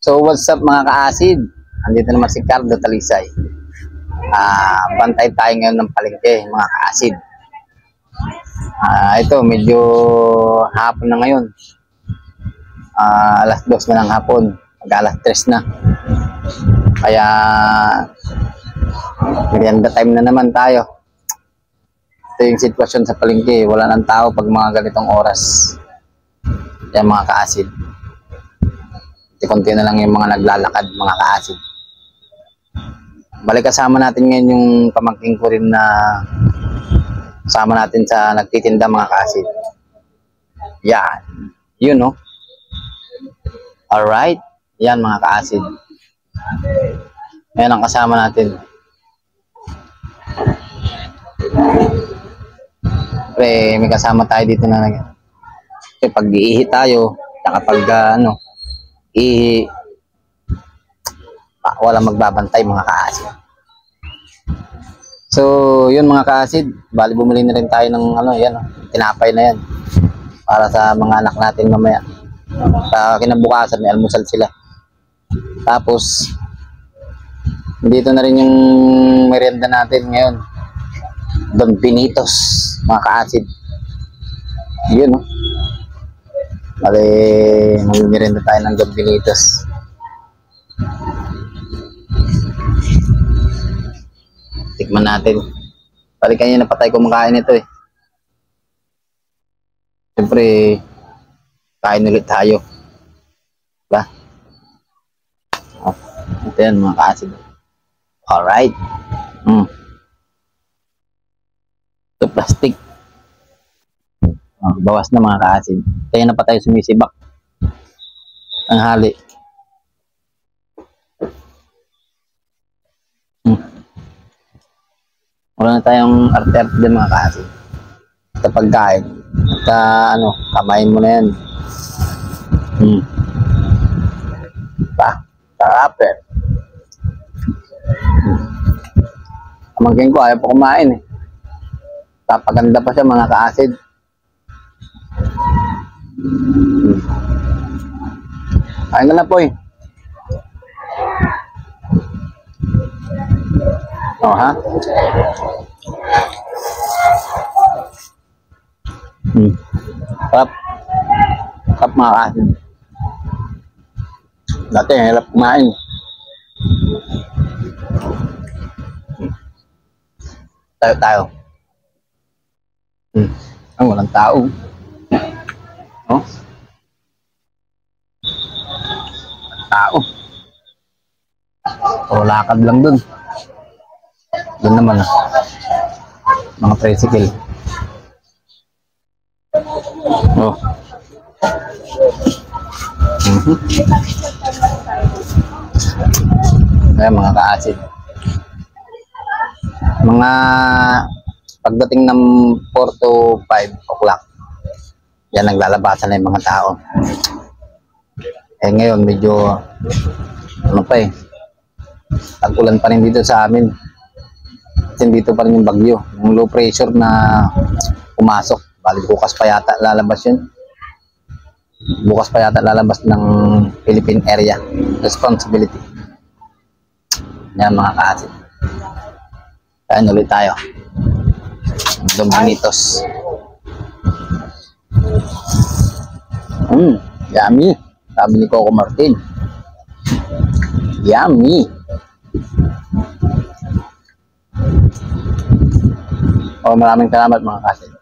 So what's up mga ka-acid? Andito naman si Carlo Talisay. Bantay tayo ngayon ng palengke mga ka-acid. Ito medyo hapon na ngayon. Alas 2 na ng hapon. Alas 3 na. Kaya merienda time na naman tayo. Ito yung sitwasyon sa palengke. Wala nang tao pag mga ganitong oras. Yan mga ka-acid. Konti na lang yung mga naglalakad, mga ka-acid. Balik kasama natin ngayon yung pamangking ko rin na kasama natin sa nagtitinda mga ka-acid. Yan. Yun no. Alright. Yan mga ka-acid. Ayan ang kasama natin. Pre, may kasama tayo dito na pag-iihi tayo, kapag walang magbabantay mga ka-acid. So yun mga ka-acid, bali bumili na rin tayo ng yan, tinapay na yan para sa mga anak natin mamaya. Sa kinabukasan may almusal sila. Tapos dito na rin yung merienda natin ngayon, Don Pinitos mga ka-acid. Yun bali magmerienda tayo ng Don Pinitos. Tikman natin. Bali kanina pa tayo kumakain ito Siyempre kain ulit tayo. Diba? Ito yan mga ka-acid. Alright. Ito plastic. Bawas na mga ka-acid. Kaya na pa tayo sumisibak. Ang hali. Wala na tayong arte-arte din mga ka-acid. Sa pagkain. At kamain mo na yan. Sarap Pamangkin ko ayaw pa kumain Papaganda pa siya mga ka-acid. Kain ka na po ha? Sarap mga ka-acid. Dati hirap kumain. Tayo. Walang tao. Tao. Lakad lang dun. Doon naman mga tricycle. Ayan mga ka-acid. Mga pagdating ng 4 to 5 o'clock yan naglalabasan na yung mga tao. Ngayon medyo tag-ulan pa rin dito sa amin. Kasi dito pa rin yung bagyo, yung low pressure na pumasok. Bali bukas pa yata lalabas yun. Bukas pa yata lalabas ng Philippine Area Responsibility. Yan mga ka-acid. Kain ulit tayo. Don Pinitos. Yummy. Sabi ni Coco Martin. Yummy. Maraming salamat mga ka-acid.